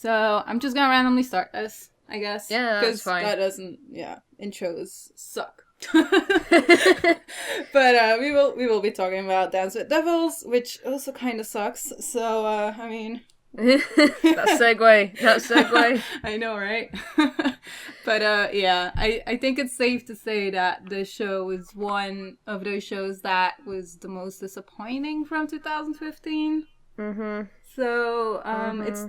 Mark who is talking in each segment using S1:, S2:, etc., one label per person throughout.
S1: So I'm just gonna randomly start this, I guess.
S2: Yeah, that's fine.
S1: That doesn't, intros suck. But we will be talking about Dance with Devils, which also kind of sucks. So I mean,
S2: that segue.
S1: I know, right? But I think it's safe to say that the show is one of those shows that was the most disappointing from 2015.
S2: Mm-hmm.
S1: So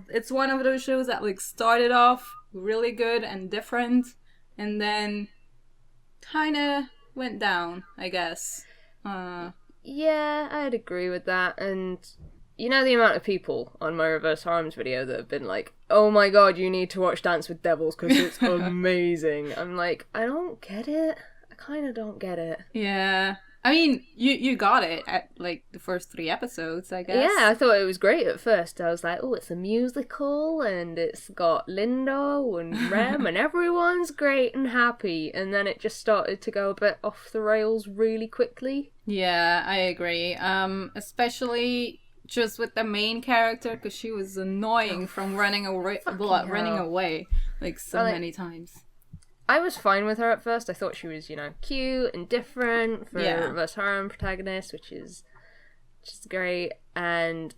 S1: it's one of those shows that like started off really good and different, and then kind of went down, I guess.
S2: Yeah, I'd agree with that. And you know the amount of people on my Reverse Harms video that have been like, oh my god, you need to watch Dance with Devils because it's amazing. I'm like, I don't get it. I kind of don't get it.
S1: Yeah. I mean, you got it at, like, the first 3 episodes, I guess.
S2: Yeah, I thought it was great at first. I was like, oh, it's a musical, and it's got Lindo and Rem, and everyone's great and happy. And then it just started to go a bit off the rails really quickly.
S1: Yeah, I agree. Especially just with the main character, because she was annoying from running away, like, so many times.
S2: I was fine with her at first. I thought she was, cute and different for a Reverse Harem protagonist, which is great. And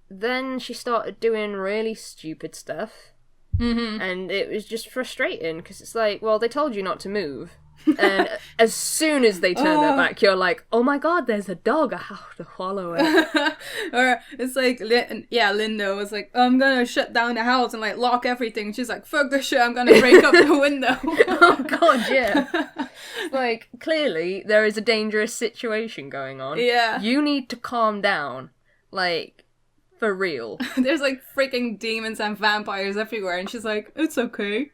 S2: then she started doing really stupid stuff.
S1: Mm-hmm.
S2: And it was just frustrating, because it's like, well, they told you not to move. And as soon as they turn their back, you're like, oh my god, there's a dog, I have to follow it.
S1: Or it's like, Lindo was like, I'm gonna shut down the house and like lock everything. She's like, fuck this shit, I'm gonna break up the window.
S2: Oh god, yeah. Like, clearly there is a dangerous situation going on.
S1: Yeah.
S2: You need to calm down. Like, for real.
S1: There's like freaking demons and vampires everywhere, and she's like, it's okay,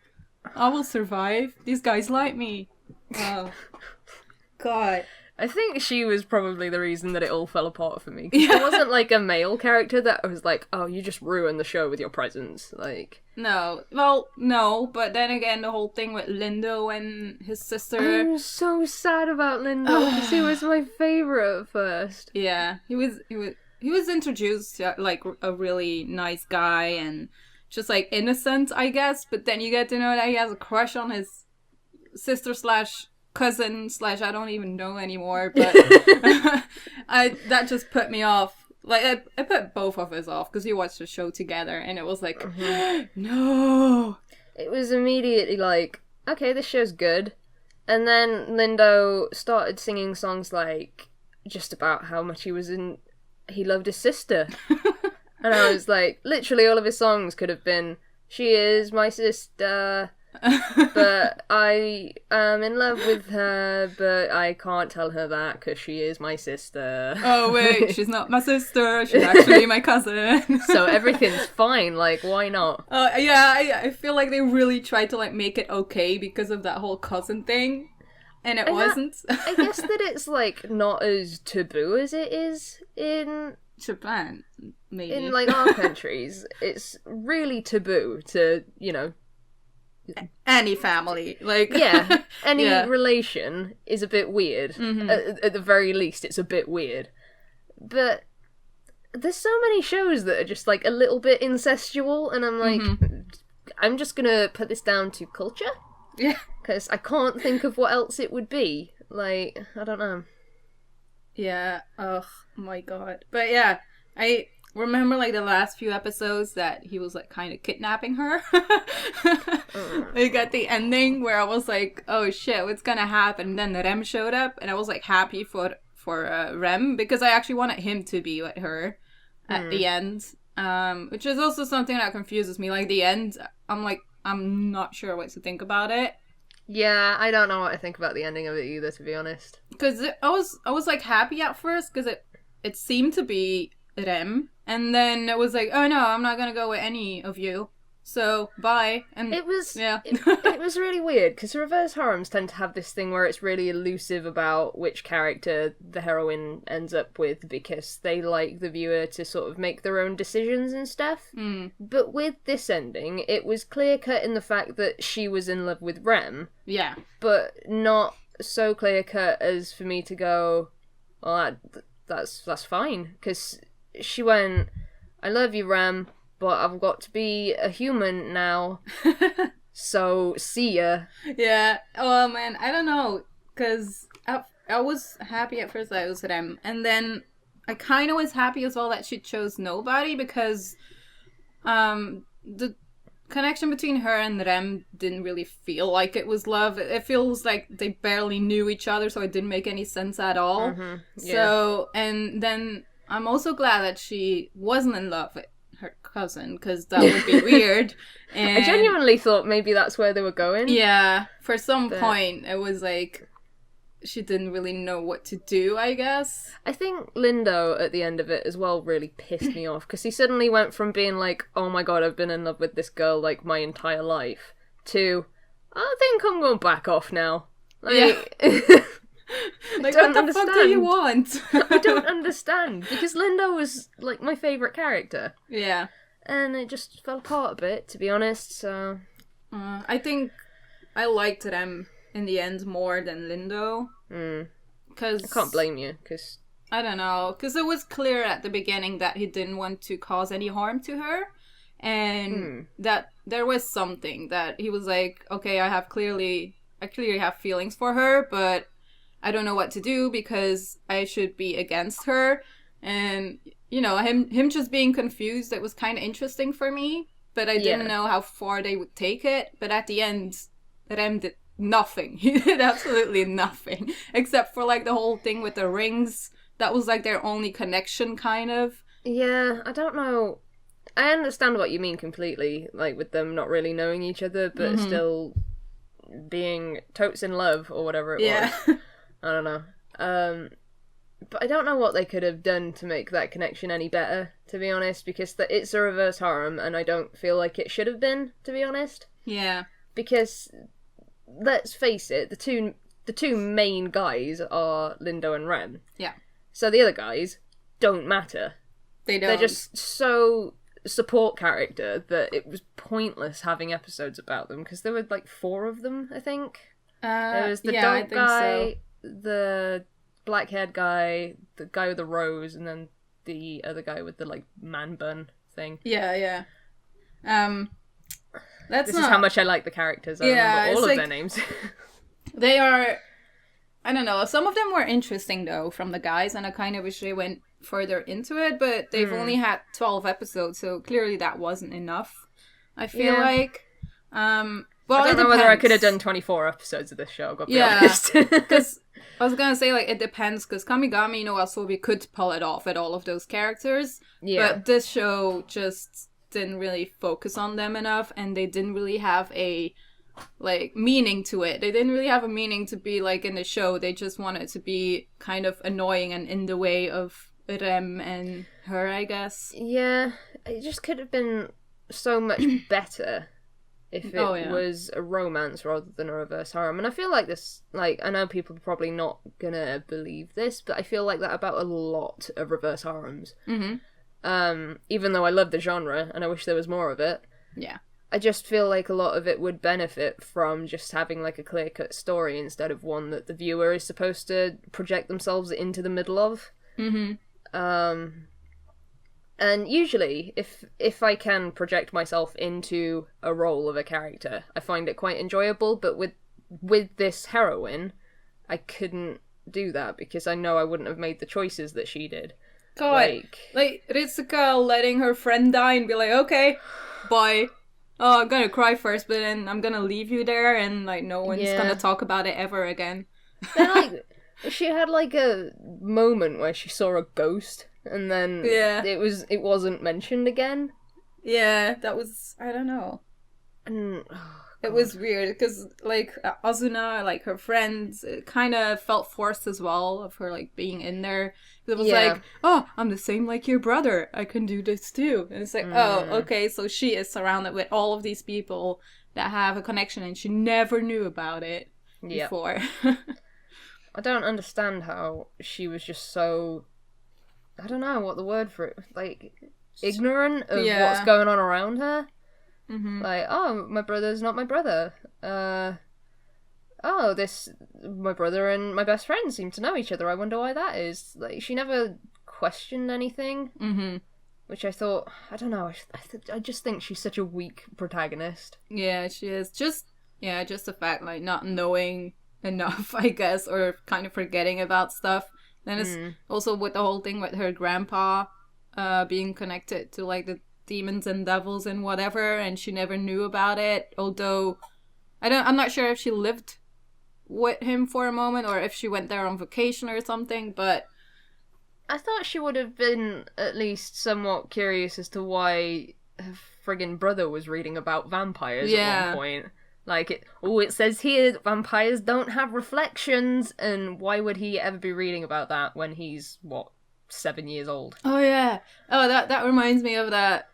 S1: I will survive. These guys like me. Oh, God.
S2: I think she was probably the reason that it all fell apart for me. Yeah. There wasn't, like, a male character that was like, oh, you just ruined the show with your presence. Like...
S1: No. Well, no, but then again, the whole thing with Lindo and his sister...
S2: I'm so sad about Lindo, because he was my favourite at first.
S1: Yeah, he was introduced to, like, a really nice guy and just, like, innocent, I guess, but then you get to know that he has a crush on his sister / cousin / I don't even know anymore, but that just put me off. Like, I put both of us off, because we watched the show together, and it was like, no!
S2: It was immediately like, okay, this show's good. And then Lindo started singing songs like, just about how much he loved his sister. And I was like, literally all of his songs could have been, she is my sister... but I am in love with her, but I can't tell her that because she is my sister.
S1: Oh wait, she's not my sister, she's actually my cousin.
S2: So everything's fine, like, why not?
S1: I feel like they really tried to like make it okay because of that whole cousin thing, and it wasn't.
S2: I guess that it's like not as taboo as it is in
S1: Japan, maybe.
S2: In like our countries, it's really taboo to,
S1: any family, like
S2: any relation is a bit weird.
S1: Mm-hmm.
S2: At the very least, it's a bit weird. But there's so many shows that are just like a little bit incestual, and I'm like, I'm just gonna put this down to culture.
S1: Yeah,
S2: because I can't think of what else it would be. Like, I don't know.
S1: Yeah. Oh my god. But yeah, I remember like the last few episodes that he was like kind of kidnapping her. Like at the ending where I was like, oh shit, what's gonna happen? And then Rem showed up, and I was like happy for Rem, because I actually wanted him to be with her at the end, which is also something that confuses me. Like the end, I'm like, I'm not sure what to think about it.
S2: Yeah, I don't know what to think about the ending of it either, to be honest.
S1: Because I was like happy at first, because it seemed to be Rem, and then it was like, oh no, I'm not gonna go with any of you, so bye. And
S2: it was it was really weird, because reverse harems tend to have this thing where it's really elusive about which character the heroine ends up with, because they like the viewer to sort of make their own decisions and stuff. But with this ending, it was clear cut in the fact that she was in love with Rem, but not so clear cut as for me to go, well, that's fine, because she went, I love you, Rem, but I've got to be a human now. So, see ya.
S1: Yeah. Oh, man. I don't know. Because I was happy at first that it was Rem. And then I kind of was happy as well that she chose nobody because the connection between her and Rem didn't really feel like it was love. It feels like they barely knew each other, so it didn't make any sense at all.
S2: Mm-hmm. Yeah.
S1: So, and then I'm also glad that she wasn't in love with her cousin, because that would be weird. And
S2: I genuinely thought maybe that's where they were going.
S1: yeah, for some point, it was like she didn't really know what to do, I guess.
S2: I think Lindo, at the end of it, as well, really pissed me off, because he suddenly went from being like, oh my god, I've been in love with this girl, like, my entire life, to, I think I'm going to back off now. Like,
S1: yeah. Like, what the fuck do you want?
S2: I don't understand, because Lindo was, like, my favourite character.
S1: Yeah.
S2: And it just fell apart a bit, to be honest, so...
S1: I think I liked them in the end more than Lindo. Cause,
S2: I can't blame you, because...
S1: I don't know, because it was clear at the beginning that he didn't want to cause any harm to her, and that there was something that he was like, okay, I clearly have feelings for her, but I don't know what to do because I should be against her. And, you know, him just being confused, that was kind of interesting for me, but I didn't know how far they would take it. But at the end, Rem did nothing. He did absolutely nothing, except for, like, the whole thing with the rings. That was, like, their only connection, kind of.
S2: Yeah, I don't know. I understand what you mean completely, like, with them not really knowing each other, but still being totes in love, or whatever it was. I don't know. But I don't know what they could have done to make that connection any better, to be honest, because it's a reverse harem, and I don't feel like it should have been, to be honest.
S1: Yeah.
S2: Because, let's face it, the two main guys are Lindo and Rem.
S1: Yeah.
S2: So the other guys don't matter.
S1: They don't.
S2: They're just so support character that it was pointless having episodes about them, because there were like 4 of them, I think. There was the dog guy, the black-haired guy, the guy with the rose, and then the other guy with the like man bun thing.
S1: Yeah. This
S2: is how much I like the characters. I remember all of their names.
S1: They are, I don't know, some of them were interesting though from the guys, and I kind of wish they went further into it, but they've only had 12 episodes, so clearly that wasn't enough, I feel like. Well,
S2: I don't know whether I could have done 24 episodes of this show, I've got to be honest.
S1: Because I was gonna say, like, it depends, because Kamigami no Asobi could pull it off with all of those characters, but this show just didn't really focus on them enough, and they didn't really have a, like, meaning to it. They didn't really have a meaning to be, like, in the show. They just wanted to be kind of annoying and in the way of Rem and her, I guess. Yeah,
S2: it just could have been so much better if it was a romance rather than a reverse harem. And I feel like this, like, I know people are probably not gonna believe this, but I feel like that about a lot of reverse harems. Even though I love the genre and I wish there was more of it.
S1: Yeah.
S2: I just feel like a lot of it would benefit from just having, like, a clear-cut story instead of one that the viewer is supposed to project themselves into the middle of. And usually, if I can project myself into a role of a character, I find it quite enjoyable, but with this heroine, I couldn't do that, because I know I wouldn't have made the choices that she did.
S1: God, like Ritsuka letting her friend die and be like, okay, bye. Oh, I'm gonna cry first, but then I'm gonna leave you there, and, like, no one's gonna talk about it ever again.
S2: Then, like, she had, like, a moment where she saw a ghost, and then it wasn't mentioned again.
S1: Yeah, that was, I don't know.
S2: And
S1: it was weird, because, like, Azuna, like, her friends, it kind of felt forced as well, of her, like, being in there. It was like, oh, I'm the same like your brother, I can do this too. And it's like, oh, okay, so she is surrounded with all of these people that have a connection, and she never knew about it before.
S2: I don't understand how she was just so, I don't know what the word for it, like, ignorant of what's going on around her. Like, oh, my brother's not my brother. My brother and my best friend seem to know each other. I wonder why that is. Like, she never questioned anything. which I thought, I don't know, I just think she's such a weak protagonist.
S1: Yeah, she is. Just the fact, like, not knowing enough, I guess, or kind of forgetting about stuff. Then it's also with the whole thing with her grandpa being connected to, like, the demons and devils and whatever, and she never knew about it, although I'm not sure if she lived with him for a moment or if she went there on vacation or something, but
S2: I thought she would have been at least somewhat curious as to why her friggin' brother was reading about vampires at one point. Like, it says here that vampires don't have reflections, and why would he ever be reading about that when he's, 7 years old?
S1: Oh, yeah. Oh, that reminds me of that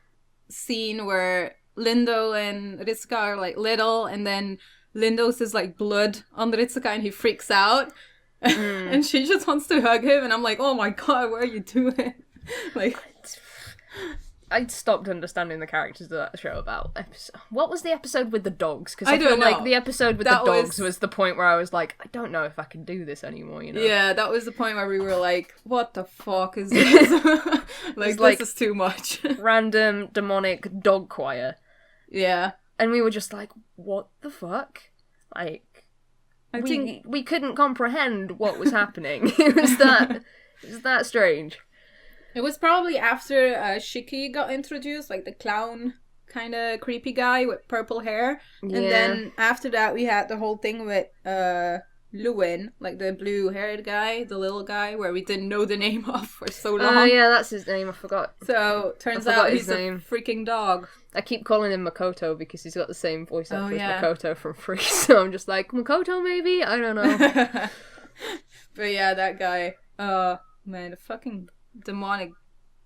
S1: scene where Lindo and Ritsuka are, like, little, and then Lindo says, like, blood on Ritsuka, and he freaks out. And she just wants to hug him, and I'm like, oh my god, what are you doing? Like,
S2: I stopped understanding the characters of that show about what was the episode with the dogs? Because I
S1: don't
S2: feel
S1: know.
S2: like the episode with the dogs was the point where I was like, I don't know if I can do this anymore, you know?
S1: Yeah, that was the point where we were like, what the fuck is this? Like, this is too much.
S2: Random demonic dog choir.
S1: Yeah.
S2: And we were just like, what the fuck? Like, we couldn't comprehend what was happening. It was that strange.
S1: It was probably after Shiki got introduced, like the clown kind of creepy guy with purple hair. Yeah. And then after that we had the whole thing with Lewin, like the blue-haired guy, the little guy, where we didn't know the name of for so long.
S2: Oh yeah, that's his name, I forgot.
S1: So, turns out he's a freaking dog.
S2: I keep calling him Makoto because he's got the same voice actor as Makoto from Freeze, so I'm just like, Makoto maybe? I don't know.
S1: But yeah, that guy, man, the fucking demonic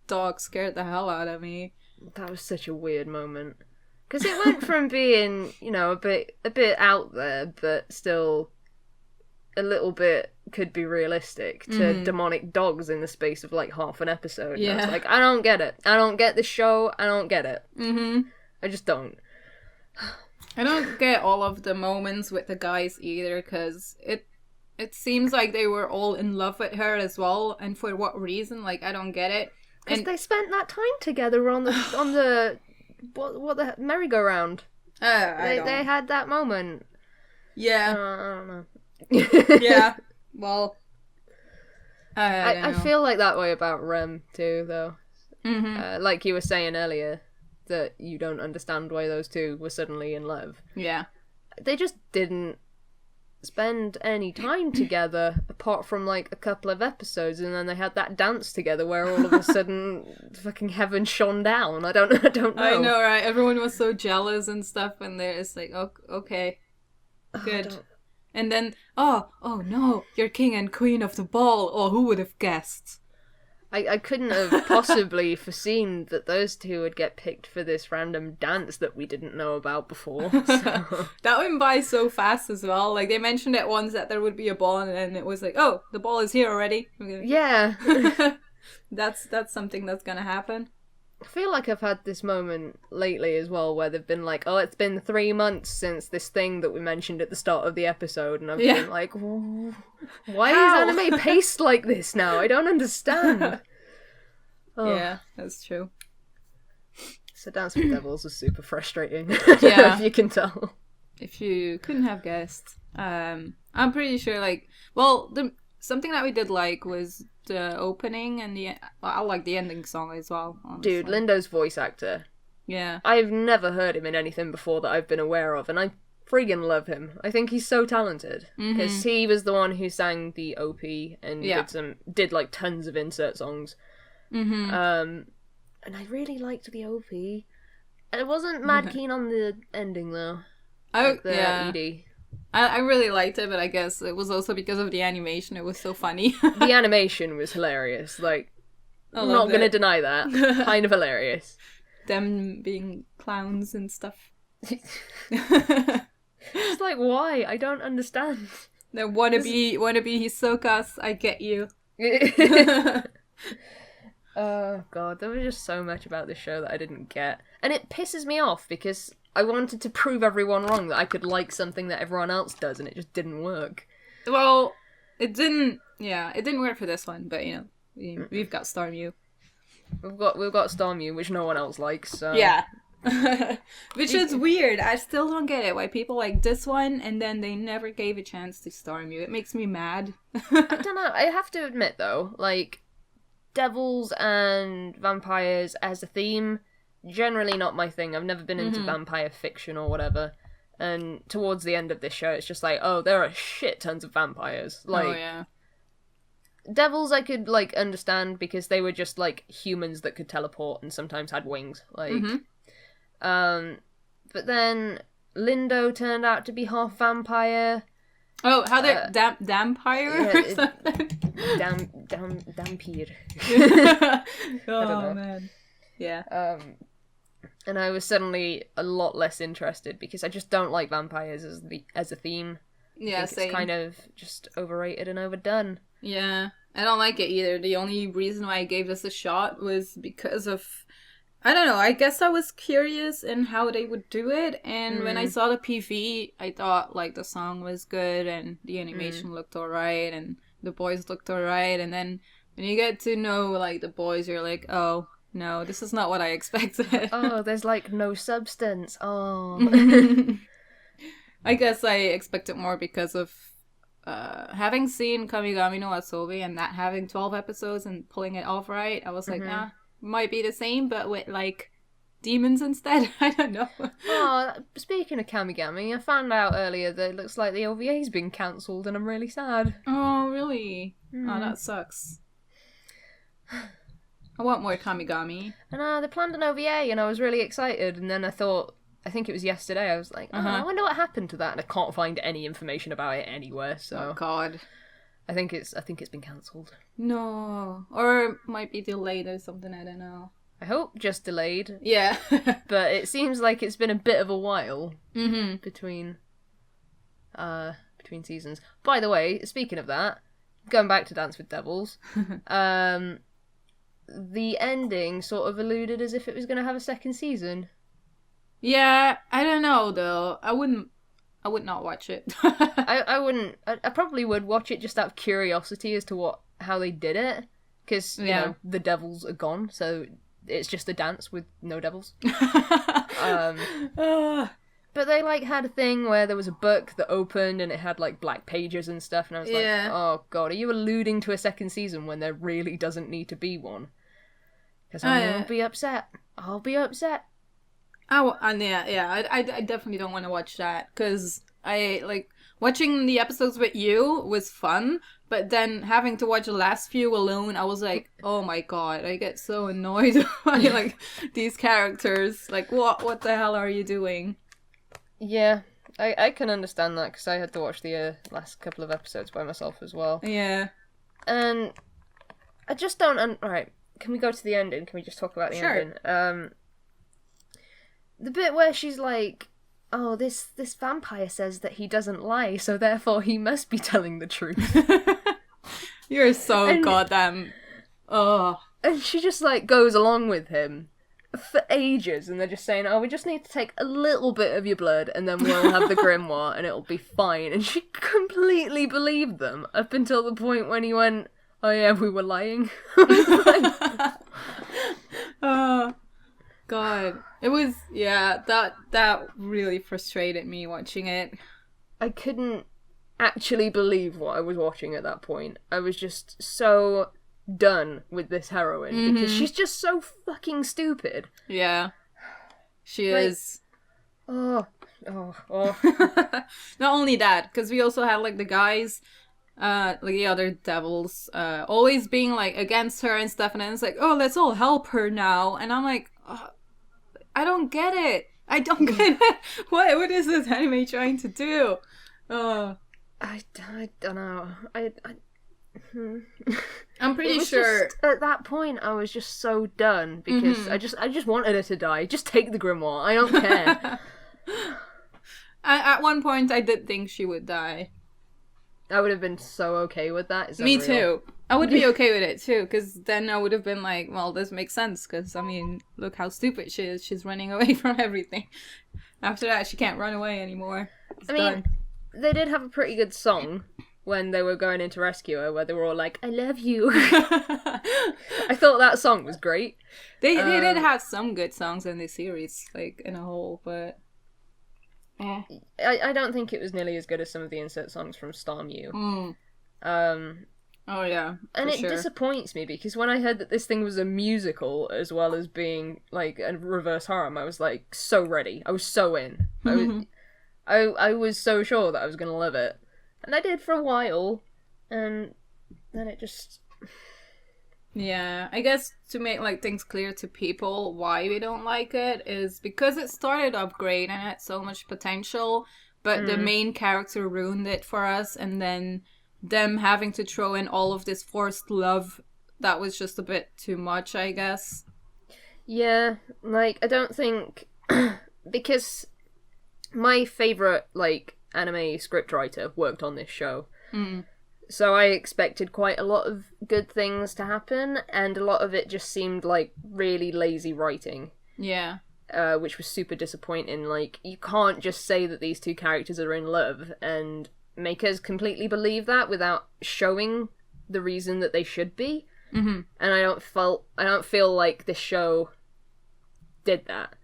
S1: dog scared the hell out of me.
S2: That was such a weird moment. Because it went from being, a bit out there, but still a little bit could be realistic, to demonic dogs in the space of like half an episode. Yeah. And I was like, I don't get it. I don't get this show. I don't get it. I just don't.
S1: I don't get all of the moments with the guys either, because it seems like they were all in love with her as well, and for what reason? Like, I don't get it.
S2: Because they spent that time together on the what the merry-go-round. They had that moment.
S1: Yeah.
S2: I don't know.
S1: Yeah. Well,
S2: I feel like that way about Rem too, though. Like you were saying earlier, that you don't understand why those two were suddenly in love.
S1: Yeah.
S2: They just didn't spend any time together apart from like a couple of episodes, and then they had that dance together where all of a sudden fucking heaven shone down. I don't know.
S1: I know, right? Everyone was so jealous and stuff, and it's like, oh, okay, good. And then, oh no, you're king and queen of the ball. Oh, who would have guessed?
S2: I couldn't have possibly foreseen that those two would get picked for this random dance that we didn't know about before. So.
S1: That went by so fast as well. Like, they mentioned it once that there would be a ball, and then it was like, oh, the ball is here already.
S2: Yeah.
S1: That's something that's gonna happen.
S2: I feel like I've had this moment lately as well where they've been like, oh, it's been 3 months since this thing that we mentioned at the start of the episode, and I've been like, why is anime paced like this now? I don't understand.
S1: Yeah, that's true.
S2: So Dance with Devils was super frustrating. Yeah. If you can tell.
S1: If you couldn't have guessed. I'm pretty sure, like, something that we did like was the opening and I like the ending song as well, honestly.
S2: Dude, Lindo's voice actor.
S1: Yeah.
S2: I've never heard him in anything before that I've been aware of, and I friggin' love him. I think he's so talented. Because he was the one who sang the OP and did like tons of insert songs. And I really liked the OP. I wasn't mad keen on the ending though. ED.
S1: I really liked it, but I guess it was also because of the animation. It was so funny.
S2: The animation was hilarious. Like, I'm not going to deny that. Kind of hilarious.
S1: Them being clowns and stuff.
S2: It's like, why? I don't understand.
S1: They wanna be Hisokas, I get you.
S2: Oh god, there was just so much about this show that I didn't get. And it pisses me off because I wanted to prove everyone wrong, that I could like something that everyone else does, and it just didn't work.
S1: Well, it didn't work for this one, but we've got Storm U.
S2: We've got Starmie, which no one else likes. So.
S1: Yeah. Which is weird. I still don't get it. Why people like this one and then they never gave a chance to Starmie. It makes me mad.
S2: I don't know. I have to admit though, like devils and vampires as a theme, generally not my thing. I've never been into vampire fiction or whatever. And towards the end of this show, it's just like, oh, there are shit tons of vampires. Like,
S1: oh yeah.
S2: Devils I could, like, understand because they were just, like, humans that could teleport and sometimes had wings. Like, but then Lindo turned out to be half vampire.
S1: Oh, how they're dampire or something?
S2: Dampire.
S1: Oh, man. Yeah.
S2: And I was suddenly a lot less interested because I just don't like vampires as a theme.
S1: Yeah,
S2: I think it's kind of just overrated and overdone.
S1: Yeah, I don't like it either. The only reason why I gave this a shot was because of, I don't know, I guess I was curious in how they would do it, and when I saw the PV, I thought, like, the song was good, and the animation looked alright, and the boys looked alright, and then when you get to know, like, the boys, you're like, oh, no, this is not what I expected.
S2: Oh, there's, like, no substance. Oh.
S1: I guess I expected more because of having seen Kamigami no Asobi and that having 12 episodes and pulling it off right. I was like, might be the same, but with, like, demons instead. I don't know.
S2: Oh, speaking of Kamigami, I found out earlier that it looks like the OVA's been cancelled and I'm really sad.
S1: Oh, really? Oh, that sucks. I want more Kamigami.
S2: And they planned an OVA and I was really excited, and then I think it was yesterday, I was like, I wonder what happened to that, and I can't find any information about it anywhere, so...
S1: Oh, God.
S2: I think it's been cancelled.
S1: No. Or it might be delayed or something, I don't know.
S2: I hope just delayed.
S1: Yeah.
S2: But it seems like it's been a bit of a while between seasons. By the way, speaking of that, going back to Dance with Devils, the ending sort of alluded as if it was going to have a second season.
S1: Yeah, I don't know though. I would not watch it.
S2: I wouldn't. I probably would watch it just out of curiosity as to how they did it, because you know the devils are gone, so it's just a dance with no devils. But they like had a thing where there was a book that opened and it had like black pages and stuff, and I was like, oh god, are you alluding to a second season when there really doesn't need to be one? Because I'll be upset. I'll be upset.
S1: I definitely don't want to watch that, because I, like, watching the episodes with you was fun, but then having to watch the last few alone, I was like, oh my god, I get so annoyed by, like, these characters. Like, what the hell are you doing?
S2: Yeah, I can understand that, because I had to watch the last couple of episodes by myself as well.
S1: Yeah.
S2: And I just don't... Alright, can we go to the ending? Can we just talk about the ending? The bit where she's like, oh, this vampire says that he doesn't lie, so therefore he must be telling the truth.
S1: You're so goddamn... Oh.
S2: And she just, like, goes along with him for ages, and they're just saying, oh, we just need to take a little bit of your blood, and then we'll have the grimoire, and it'll be fine. And she completely believed them, up until the point when he went, oh yeah, we were lying.
S1: Oh. God, it was, that really frustrated me watching it.
S2: I couldn't actually believe what I was watching at that point. I was just so done with this heroine, because she's just so fucking stupid. Yeah,
S1: she is.
S2: Oh.
S1: Not only that, because we also had, like, the guys, like the other devils, always being, like, against her and stuff, and then it's like, oh, let's all help her now, and I'm like, I don't get it. I don't get it. What is this anime trying to do?
S2: I don't know.
S1: I'm pretty sure
S2: just, at that point I was just so done, because I just wanted her to die. Just take the grimoire. I don't care.
S1: At one point I did think she would die.
S2: I would have been so okay with that.
S1: Me too. I would be okay with it too, because then I would have been like, well, this makes sense, because, I mean, look how stupid she is. She's running away from everything. After that, she can't run away anymore. It's done.
S2: They did have a pretty good song when they were going in to rescue her, where they were all like, I love you. I thought that song was great.
S1: They did have some good songs in this series, like, in a whole, but...
S2: I don't think it was nearly as good as some of the insert songs from Storm U.
S1: Oh yeah,
S2: and it disappoints me because when I heard that this thing was a musical as well as being like a reverse harem, I was like so ready. I was so in. I was so sure that I was gonna love it, and I did for a while, and then it just.
S1: Yeah, I guess to make like things clear to people why we don't like it is because it started off great and had so much potential, but the main character ruined it for us, and then them having to throw in all of this forced love, that was just a bit too much, I guess.
S2: Yeah, like, I don't think... because my favourite, like, anime scriptwriter worked on this show. So I expected quite a lot of good things to happen, and a lot of it just seemed like really lazy writing.
S1: Yeah.
S2: Which was super disappointing. Like, you can't just say that these two characters are in love and make us completely believe that without showing the reason that they should be. And I don't feel like this show did that,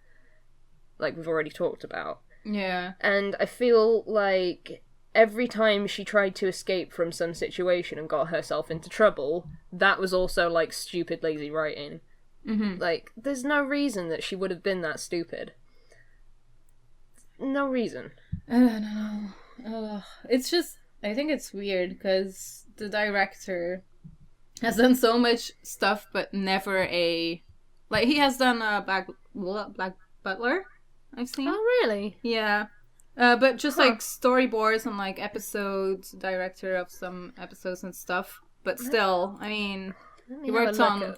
S2: like we've already talked about.
S1: Yeah.
S2: And I feel like every time she tried to escape from some situation and got herself into trouble, that was also like stupid lazy writing. Like, there's no reason that she would have been that stupid. No reason.
S1: I don't know. It's just, I think it's weird because the director has done so much stuff, but never like, he has done Black Butler, I've seen.
S2: Oh, really?
S1: Yeah. But just like storyboards and like episodes, director of some episodes and stuff. But still, I mean, he worked on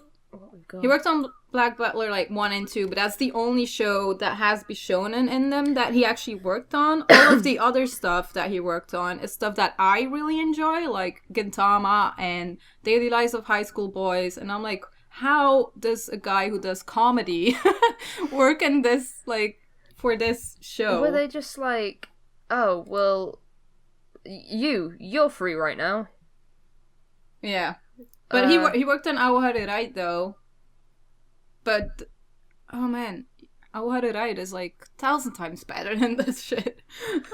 S1: Black Butler like 1 and 2, but that's the only show that has Bishounen in them that he actually worked on. All of the other stuff that he worked on is stuff that I really enjoy, like Gintama and Daily Lives of High School Boys, and I'm like, how does a guy who does comedy work in this, like, for this show?
S2: Were they just like, oh, well, you're free right now?
S1: Yeah. But he worked on Aoharu Right, though. But, oh man, Aoharu Right is like 1,000 times better than this shit.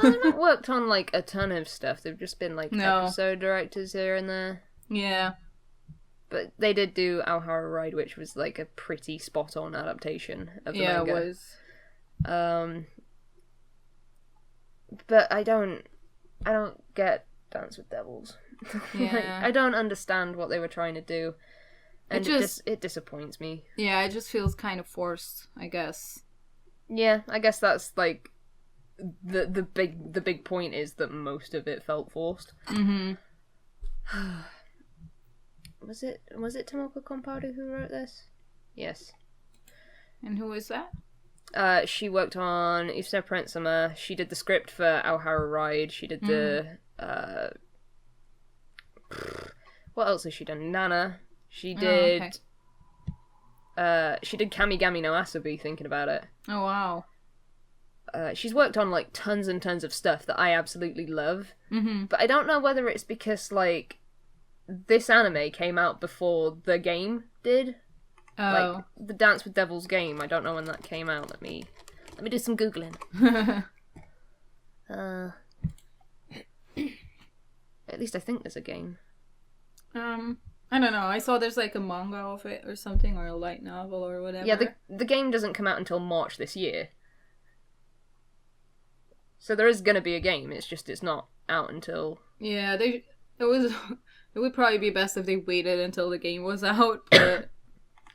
S2: Well, they've not worked on like a ton of stuff. They've just been like episode directors here and there.
S1: Yeah.
S2: But they did do Aoharu Right, which was like a pretty spot-on adaptation of the manga.
S1: Yeah, it was.
S2: But I don't get Dance with Devils.
S1: Yeah.
S2: Like, I don't understand what they were trying to do. And it disappoints me.
S1: Yeah, it just feels kind of forced, I guess.
S2: Yeah, I guess that's like the big point is that most of it felt forced. Was it Tomoko Komparu who wrote this? Yes.
S1: And who is that?
S2: She worked on Usna Prince-sama. She did the script for Aoharu Ride. She did the what else has she done? Nana. She did she did Kamigami no Asobi, thinking about it.
S1: Oh wow.
S2: She's worked on like tons and tons of stuff that I absolutely love. But I don't know whether it's because like this anime came out before the game did.
S1: Oh.
S2: Like the Dance with Devils game. I don't know when that came out. Let me do some googling. At least I think there's a game.
S1: I don't know. I saw there's like a manga of it or something, or a light novel or whatever.
S2: Yeah, the game doesn't come out until March this year. So there is gonna be a game. It's just it's not out until.
S1: Yeah, it would probably be best if they waited until the game was out, but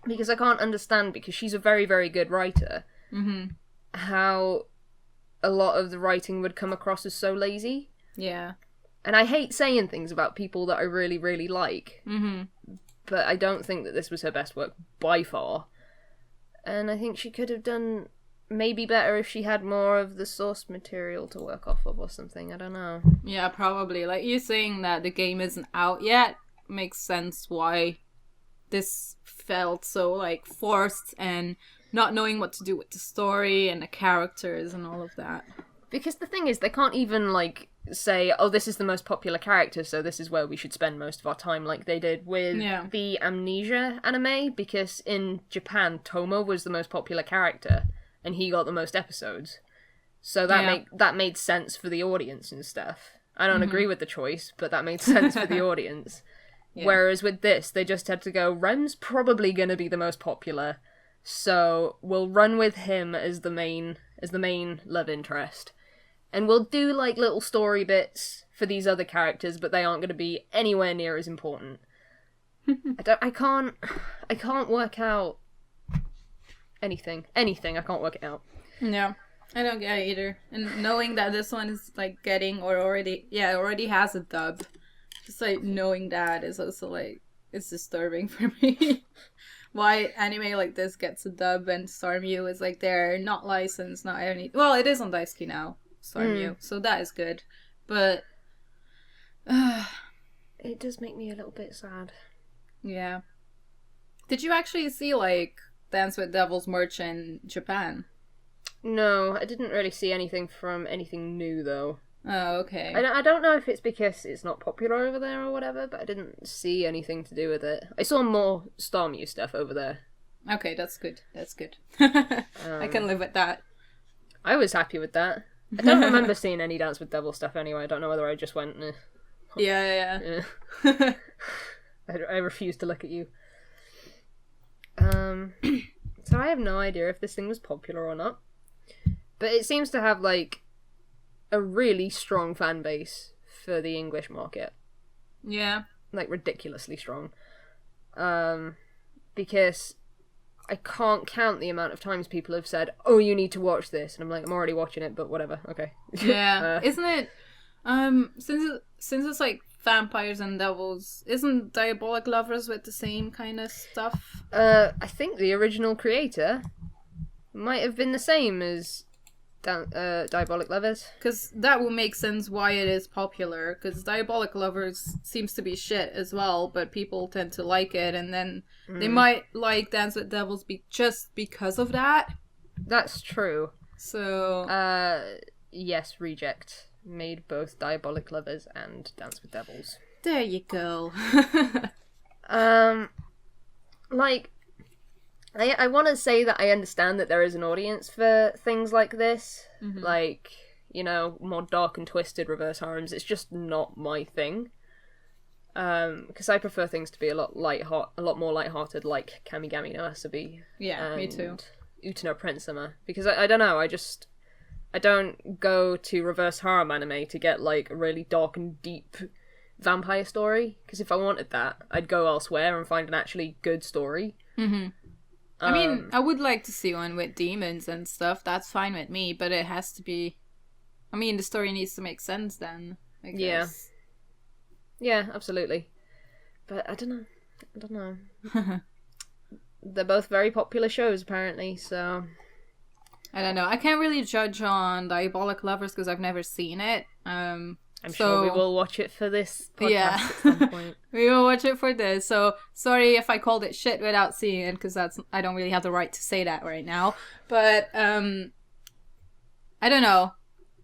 S2: because I can't understand, because she's a very, very good writer, how a lot of the writing would come across as so lazy.
S1: Yeah.
S2: And I hate saying things about people that I really, really like. But I don't think that this was her best work by far. And I think she could have done maybe better if she had more of the source material to work off of or something. I don't know.
S1: Yeah, probably. Like, you saying that the game isn't out yet makes sense why this felt so, like, forced and not knowing what to do with the story and the characters and all of that.
S2: Because the thing is, they can't even, like, say, oh, this is the most popular character, so this is where we should spend most of our time, like they did with the Amnesia anime, because in Japan, Tomo was the most popular character, and he got the most episodes. So that made sense for the audience and stuff. I don't agree with the choice, but that made sense for the audience. Yeah. Whereas with this, they just had to go, Rem's probably going to be the most popular, so we'll run with him as the main love interest. And we'll do, like, little story bits for these other characters, but they aren't going to be anywhere near as important. I can't work out anything. I can't work it out.
S1: No, I don't get it either. And knowing that this one is, like, getting, or already has a dub, just, like, knowing that is also, like, it's disturbing for me. Why anime like this gets a dub and Stormyu is, like, they're not licensed, not any... Well, it is on Daisuke now. Stormyu, so that is good, but
S2: it does make me a little bit sad.
S1: Yeah. Did you actually see, like, Dance with Devils merch in Japan?
S2: No, I didn't really see anything from anything new though.
S1: Oh, okay.
S2: I don't know if it's because it's not popular over there or whatever, but I didn't see anything to do with it. I saw more Stormyu stuff over there.
S1: Okay, that's good. I can live with that.
S2: I was happy with that. I don't remember seeing any Dance with Devil stuff anyway. I don't know whether I just went...
S1: Yeah.
S2: I refuse to look at you. So I have no idea if this thing was popular or not. But it seems to have, like, a really strong fan base for the English market.
S1: Yeah.
S2: Like, ridiculously strong. Because... I can't count the amount of times people have said, oh, you need to watch this. And I'm like, I'm already watching it, but whatever. Okay.
S1: Yeah. Isn't it, since it's like vampires and devils, isn't Diabolic Lovers with the same kind of stuff?
S2: I think the original creator might have been the same as Diabolic Lovers.
S1: Because that will make sense why it is popular, because Diabolic Lovers seems to be shit as well, but people tend to like it, and then they might like Dance with Devils just because of that.
S2: That's true.
S1: So...
S2: yes, Reject made both Diabolic Lovers and Dance with Devils.
S1: There you go.
S2: Like... I want to say that I understand that there is an audience for things like this. Mm-hmm. Like, you know, more dark and twisted reverse harems. It's just not my thing. Because I prefer things to be a lot more lighthearted, like Kamigami no Asobi.
S1: Yeah, me too.
S2: Utano Prince-sama. Because I don't know, I don't go to reverse harem anime to get, like, a really dark and deep vampire story. Because if I wanted that, I'd go elsewhere and find an actually good story.
S1: Mm-hmm. I mean, I would like to see one with demons and stuff. That's fine with me, but it has to be... I mean, the story needs to make sense then, I guess.
S2: Yeah, absolutely. But I don't know. They're both very popular shows, apparently, so...
S1: I don't know. I can't really judge on Diabolic Lovers because I've never seen it.
S2: I'm sure we will watch it for this podcast at some point.
S1: We will watch it for this. So, sorry if I called it shit without seeing it, because I don't really have the right to say that right now. But, I don't know.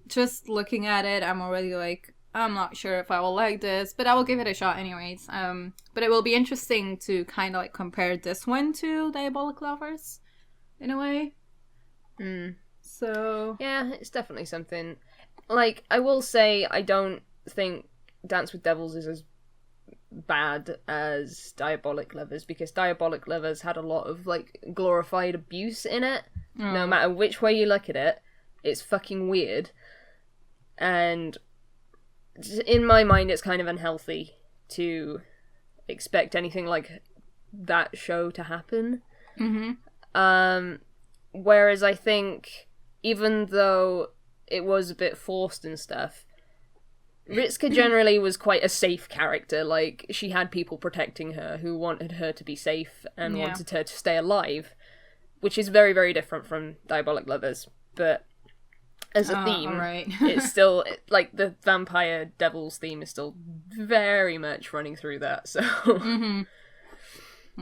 S1: Just looking at it, I'm already like, I'm not sure if I will like this, but I will give it a shot anyways. But it will be interesting to kind of like compare this one to Diabolic Lovers, in a way. So...
S2: Yeah, it's definitely something... Like, I will say, I don't think Dance with Devils is as bad as Diabolic Lovers, because Diabolic Lovers had a lot of, like, glorified abuse in it. No matter which way you look at it, it's fucking weird. And in my mind, it's kind of unhealthy to expect anything like that show to happen.
S1: Mm-hmm.
S2: Whereas I think, even though it was a bit forced and stuff, Ritsuka generally was quite a safe character. Like, she had people protecting her who wanted her to be safe and wanted her to stay alive, which is very, very different from Diabolic Lovers. But as a theme, it's still, like, the vampire devil's theme is still very much running through that, so...
S1: Mm-hmm.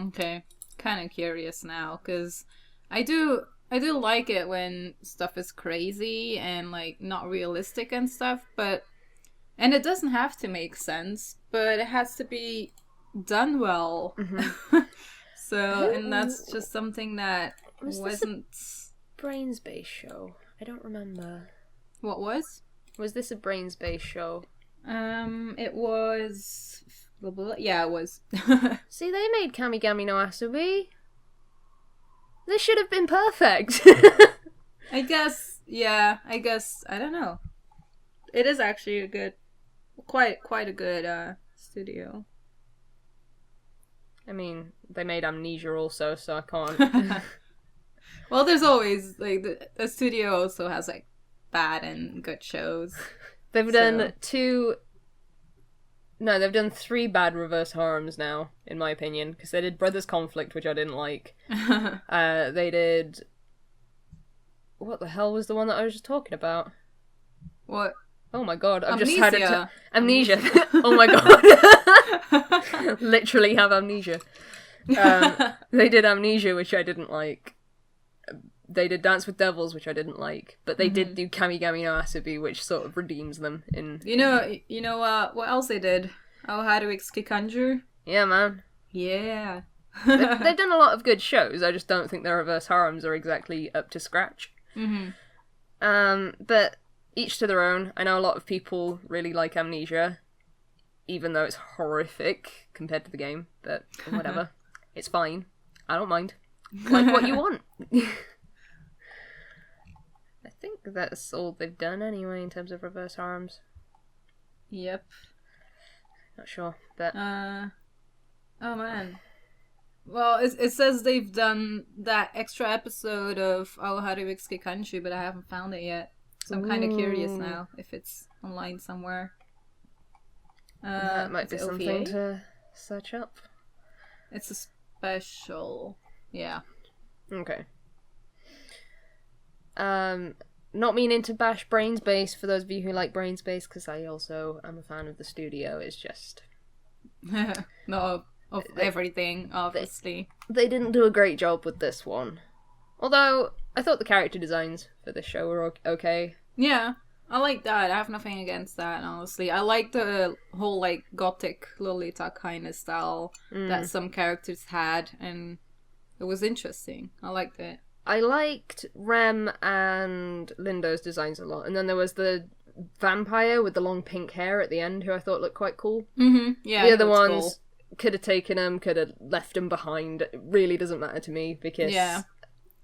S1: Okay. Kind of curious now, because I do I do like it when stuff is crazy and like not realistic and stuff, and it doesn't have to make sense, but it has to be done well.
S2: Mm-hmm.
S1: So, and that's just something that wasn't...
S2: Brains-based show? I don't remember.
S1: What was?
S2: Was this a brains-based show?
S1: It was... Yeah, it was.
S2: See, they made Kamigami no Asobi. This should have been perfect.
S1: I guess, I don't know. It is actually a good, quite a good studio.
S2: I mean, they made Amnesia also, so I can't.
S1: Well, there's always, like, the studio also has, like, bad and good shows.
S2: They've done they've done 3 bad reverse harems now, in my opinion, because they did Brothers Conflict, which I didn't like. They did... What the hell was the one that I was just talking about?
S1: What?
S2: Oh my god, I've
S1: Amnesia.
S2: just had it. Amnesia. Oh my god. Literally have amnesia. They did Amnesia, which I didn't like. They did Dance with Devils, which I didn't like, but they did do Kamigami no Asobi, which sort of redeems them in...
S1: You know what else they did? Haru Kikanju?
S2: Yeah, man.
S1: Yeah.
S2: They've done a lot of good shows, I just don't think their reverse harems are exactly up to scratch. But each to their own. I know a lot of people really like Amnesia, even though it's horrific compared to the game, but whatever. It's fine. I don't mind. Like what you want. I think that's all they've done anyway in terms of reverse harems.
S1: Yep.
S2: Not sure, but...
S1: Oh man. Well, it says they've done that extra episode of Haru Kikanju, but I haven't found it yet. So I'm kind of curious now if it's online somewhere.
S2: That might be something to search up.
S1: It's a special. Yeah.
S2: Okay. Not meaning to bash Brains Base for those of you who like Brains Base, because I also am a fan of the studio. It's just
S1: no, of everything, obviously.
S2: They didn't do a great job with this one. Although I thought the character designs for this show were okay.
S1: Yeah, I like that. I have nothing against that, honestly. I like the whole like gothic Lolita kind of style that some characters had, and it was interesting. I liked it.
S2: I liked Rem and Lindo's designs a lot, and then there was the vampire with the long pink hair at the end, who I thought looked quite cool.
S1: Yeah,
S2: the other ones could have taken them, could have left them behind. It really doesn't matter to me because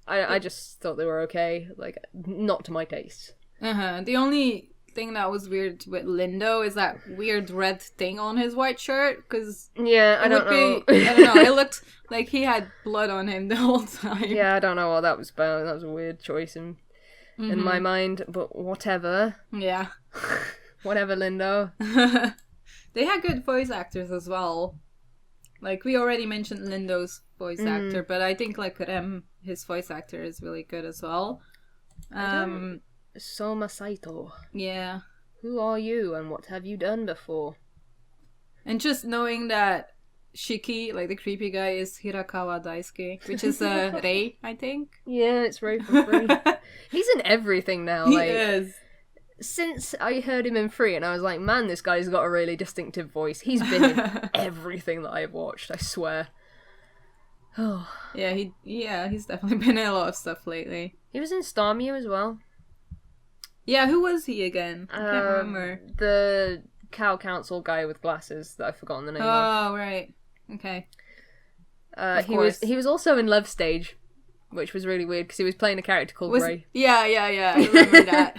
S2: I just thought they were okay, like not to my taste.
S1: The only thing that was weird with Lindo is that weird red thing on his white shirt, because
S2: I don't know.
S1: It looked like he had blood on him the whole time.
S2: Yeah, I don't know what that was about. That was a weird choice in my mind, but whatever.
S1: Yeah.
S2: Whatever, Lindo.
S1: They had good voice actors as well. Like, we already mentioned Lindo's voice actor, but I think, like, Rem, his voice actor is really good as well.
S2: Soma Saito.
S1: Yeah.
S2: Who are you and what have you done before?
S1: And just knowing that Shiki, like the creepy guy, is Hirakawa Daisuke, which is Rei, I think.
S2: Yeah, it's Rei from Free. He's in everything now.
S1: He
S2: like,
S1: is.
S2: Since I heard him in Free, and I was like, man, this guy's got a really distinctive voice. He's been in everything that I've watched, I swear. Oh.
S1: Yeah, he's definitely been in a lot of stuff lately.
S2: He was in Starmie as well.
S1: Yeah, who was he again? I can't remember.
S2: The Cow Council guy with glasses that I've forgotten the name of.
S1: Oh, right. Okay.
S2: He was also in Love Stage, which was really weird because he was playing a character called Ray.
S1: Yeah. I remember that.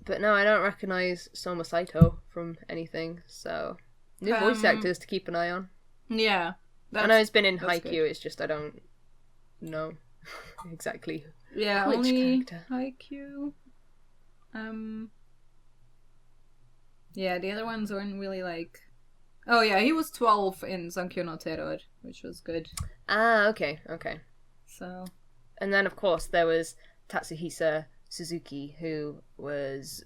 S2: But no, I don't recognise Soma Saito from anything, so new voice actors to keep an eye on. Yeah. I know it's been in Haikyuu, good. It's just I don't know exactly which
S1: only
S2: character.
S1: Haikyuu. Yeah, the other ones weren't really like... Oh yeah, he was 12 in Sankyo no Terror, which was good.
S2: Ah, okay.
S1: So...
S2: And then, of course, there was Tatsuhisa Suzuki, who was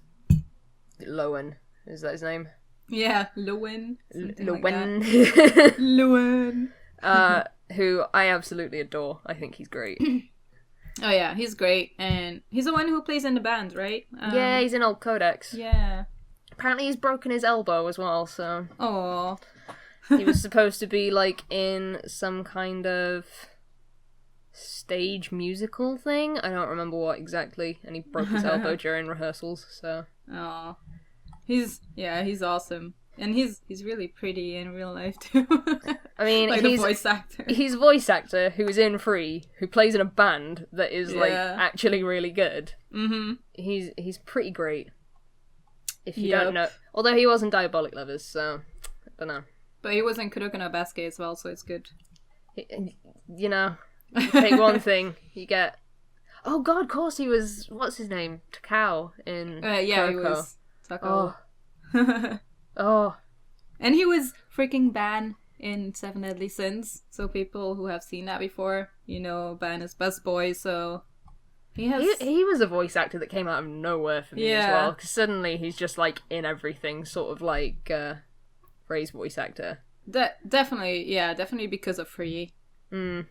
S2: Lowen. Is that his name?
S1: Yeah, Lowen.
S2: Lowen.
S1: Lowen.
S2: who I absolutely adore. I think he's great.
S1: Oh yeah, he's great, and he's the one who plays in the band, right?
S2: Yeah, he's in Old Codex.
S1: Yeah.
S2: Apparently he's broken his elbow as well, so...
S1: Oh.
S2: He was supposed to be, like, in some kind of stage musical thing. I don't remember what exactly, and he broke his elbow during rehearsals, so...
S1: Oh. He's awesome. And he's really pretty in real life, too.
S2: I mean,
S1: like
S2: he's
S1: a voice actor.
S2: He's a voice actor who is in Free, who plays in a band that is, like, actually really good.
S1: Mm-hmm.
S2: He's pretty great. If you don't know... Although he was in Diabolic Lovers, so... I don't know.
S1: But he was in Kuroko no Basuke as well, so it's good.
S2: You know, you take one thing, you get... Oh god, of course he was... What's his name? Takao in
S1: yeah,
S2: Kuroko.
S1: he was Takao.
S2: Oh. Oh.
S1: And he was freaking Ban in Seven Deadly Sins. So people who have seen that before, you know, Ban is busboy, so... He
S2: was a voice actor that came out of nowhere for me as well. Because suddenly he's just, like, in everything, sort of like Ray's voice actor.
S1: Definitely because of Free.
S2: I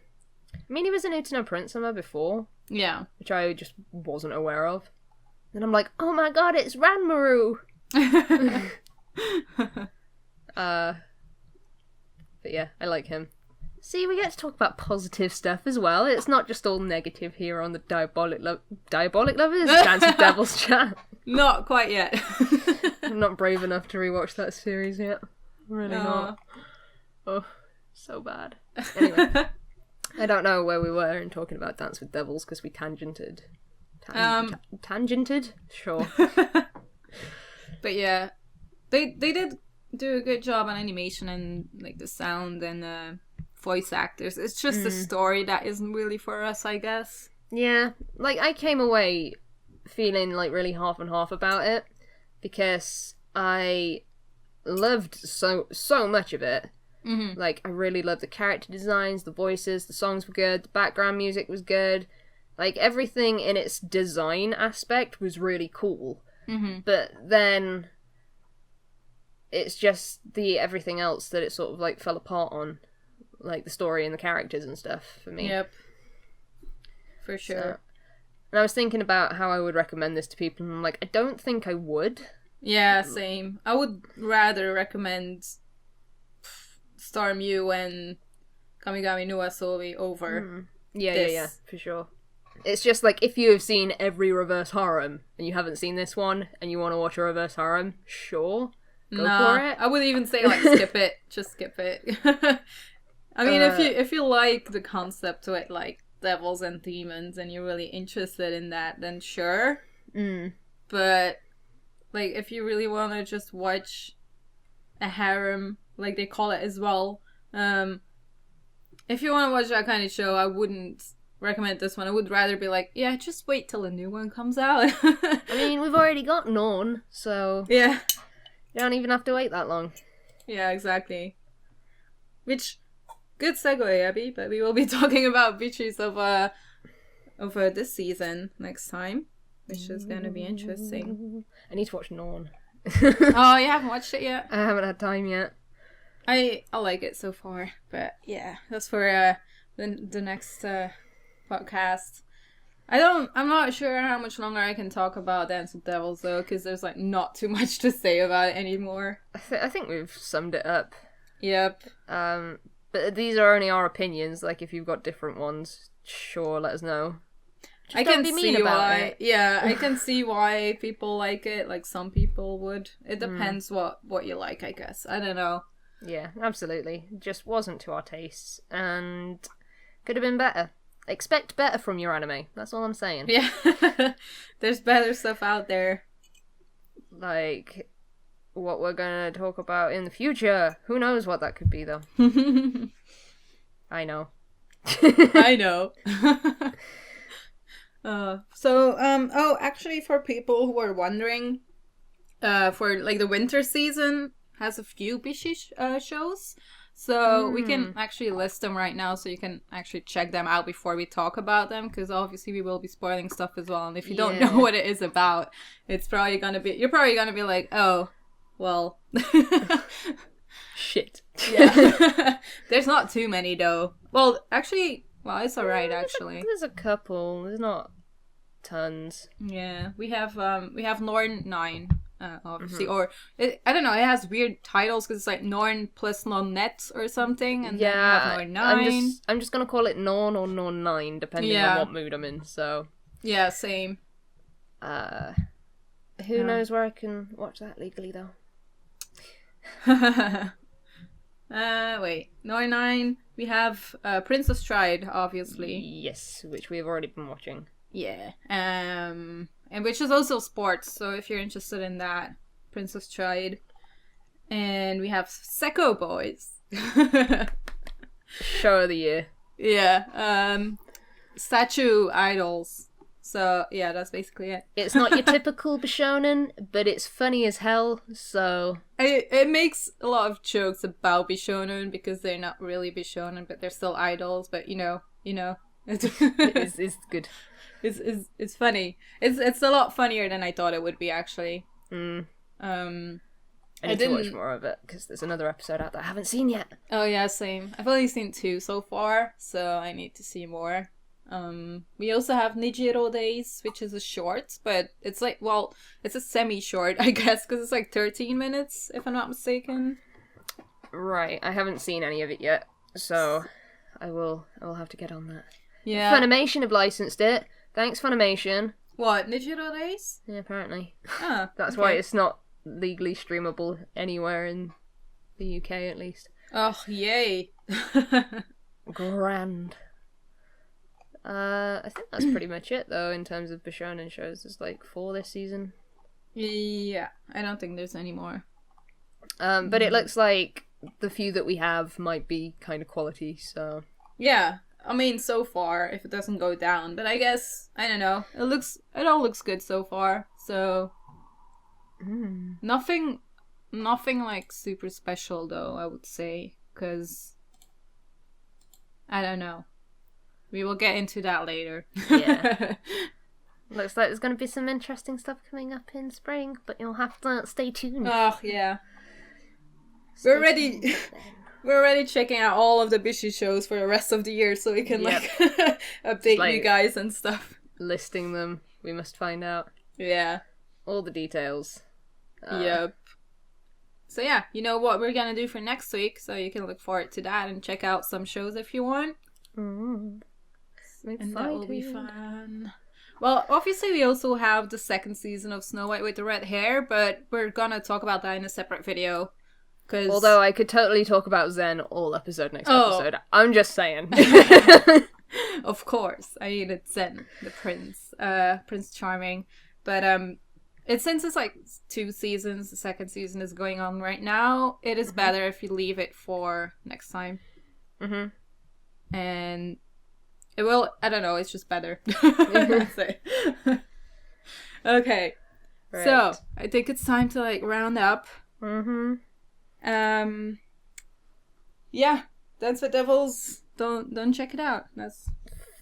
S2: mean, he was in Utano Prince-sama before.
S1: Yeah.
S2: Which I just wasn't aware of. And I'm like, oh my god, it's Ranmaru! But yeah, I like him. See, we get to talk about positive stuff as well. It's not just all negative here on the Diabolic Lovers? Dance with Devils chat.
S1: Not quite yet.
S2: I'm not brave enough to rewatch that series yet. Really not. Oh, so bad. Anyway, I don't know where we were in talking about Dance with Devils because we tangented. Tangented? Sure.
S1: But yeah, they did do a good job on animation and like the sound and voice actors. It's just the story that isn't really for us, I guess.
S2: Yeah, like I came away feeling like really half and half about it because I loved so much of it. Mm-hmm. Like I really loved the character designs, the voices, the songs were good, the background music was good. Like everything in its design aspect was really cool. Mm-hmm. But then it's just the everything else that it sort of like fell apart on. Like the story and the characters and stuff for me.
S1: Yep. For sure.
S2: So, and I was thinking about how I would recommend this to people, and I'm like, I don't think I would.
S1: Yeah, same. I would rather recommend Storm U and Kamigami no Asobi over
S2: Yeah, for sure. It's just like, if you have seen every reverse harem, and you haven't seen this one, and you want to watch a reverse harem, sure, go for it.
S1: I would even say, like, skip it. Just skip it. I mean, if you like the concept to it, like devils and demons, and you're really interested in that, then sure. But like, if you really want to just watch a harem, like they call it as well, if you want to watch that kind of show, I wouldn't recommend this one. I would rather be like, yeah, just wait till a new one comes out.
S2: I mean, we've already got Non, so
S1: yeah,
S2: you don't even have to wait that long.
S1: Yeah, exactly. Which. Good segue, Abby, but we will be talking about bishies of this season next time, which is going to be interesting.
S2: I need to watch Non.
S1: Oh, you haven't watched it yet?
S2: I haven't had time yet.
S1: I like it so far, but yeah, that's for the next podcast. I'm not sure how much longer I can talk about Dance with Devils though, because there's like not too much to say about it anymore.
S2: I think we've summed it up.
S1: Yep.
S2: But these are only our opinions. Like, if you've got different ones, sure, let us know. Just
S1: I can see why. Yeah, I can see why people like it. Like, some people would. It depends what you like, I guess. I don't know.
S2: Yeah, absolutely. It just wasn't to our tastes, and could have been better. Expect better from your anime. That's all I'm saying.
S1: Yeah. There's better stuff out there.
S2: Like what we're gonna talk about in the future. Who knows what that could be, though. I know.
S1: I know. Actually, for people who are wondering, for like the winter season has a few bishi shows, so we can actually list them right now, so you can actually check them out before we talk about them, because obviously we will be spoiling stuff as well, and if you don't know what it is about, you're probably gonna be like, oh, well.
S2: Shit.
S1: Yeah. There's not too many though. Well, actually, it's alright actually.
S2: There's a couple. There's not tons.
S1: Yeah, we have Norn 9, obviously, or I don't know. It has weird titles because it's like Norn plus Non-net or something, and then we have Norn 9.
S2: I'm just gonna call it Norn or Norn 9, depending on what mood I'm in. So
S1: yeah, same.
S2: Who knows where I can watch that legally though?
S1: Wait, Norn 9. We have Prince of Stride, obviously.
S2: Yes, which we've already been watching.
S1: Yeah. And which is also sports, so if you're interested in that, Prince of Stride. And we have Secco Boys.
S2: Show of the year.
S1: Yeah. Statue idols. So yeah, that's basically it.
S2: It's not your typical Bishounen, but it's funny as hell, so...
S1: It makes a lot of jokes about Bishounen because they're not really Bishounen, but they're still idols, but you know.
S2: It's good.
S1: It's funny. It's a lot funnier than I thought it would be, actually.
S2: I need to watch more of it, because there's another episode out that I haven't seen yet.
S1: Oh yeah, same. I've only seen 2 so far, so I need to see more. We also have Nijiro Days, which is a short, but it's like, it's a semi-short, I guess, because it's like 13 minutes, if I'm not mistaken.
S2: Right, I haven't seen any of it yet, so I will have to get on that.
S1: Yeah.
S2: Funimation have licensed it. Thanks, Funimation.
S1: What, Nijiro Days?
S2: Yeah, apparently.
S1: Oh,
S2: That's why it's not legally streamable anywhere in the UK, at least.
S1: Oh, yay.
S2: Grand. I think that's pretty much it, though, in terms of Bishounen shows. There's like 4 this season.
S1: Yeah, I don't think there's any more.
S2: But it looks like the few that we have might be kind of quality, so...
S1: Yeah, I mean, so far, if it doesn't go down. But I guess, I don't know, it all looks good so far, so... Nothing like super special, though, I would say, because... I don't know. We will get into that later.
S2: Yeah. Looks like there's going to be some interesting stuff coming up in spring, but you'll have to stay tuned.
S1: Oh, yeah. We're already checking out all of the Bishi shows for the rest of the year so we can update you guys and stuff.
S2: Listing them. We must find out.
S1: Yeah.
S2: All the details.
S1: Yep. So yeah, you know what we're gonna do for next week, so you can look forward to that and check out some shows if you want. And that will be fun. Well, obviously we also have the 2nd season of Snow White with the Red Hair, but we're gonna talk about that in a separate video.
S2: Although I could totally talk about Zen all episode next episode. I'm just saying.
S1: Of course. I mean, it's Zen, the prince. Prince Charming. But since it's like 2 seasons, the 2nd season is going on right now, it is better if you leave it for next time. And it will, I don't know, it's just better. Okay. Right. So, I think it's time to like round up. Yeah, Dance with Devils, don't check it out. That's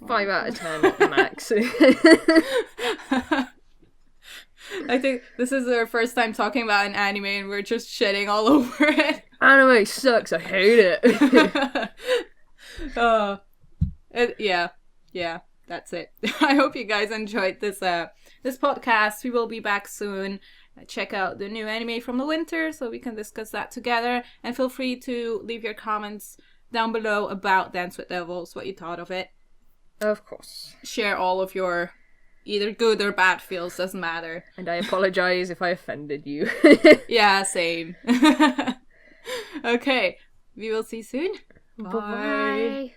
S2: 5 out of 10 max.
S1: I think this is our first time talking about an anime and we're just shitting all over it.
S2: Anime sucks, I hate it.
S1: Yeah, that's it. I hope you guys enjoyed this podcast. We will be back soon. Check out the new anime from the winter so we can discuss that together. And feel free to leave your comments down below about Dance with Devils, what you thought of it.
S2: Of course.
S1: Share all of your either good or bad feels, doesn't matter.
S2: And I apologize if I offended you.
S1: Yeah, same. Okay, we will see you soon. Bye.
S2: Bye.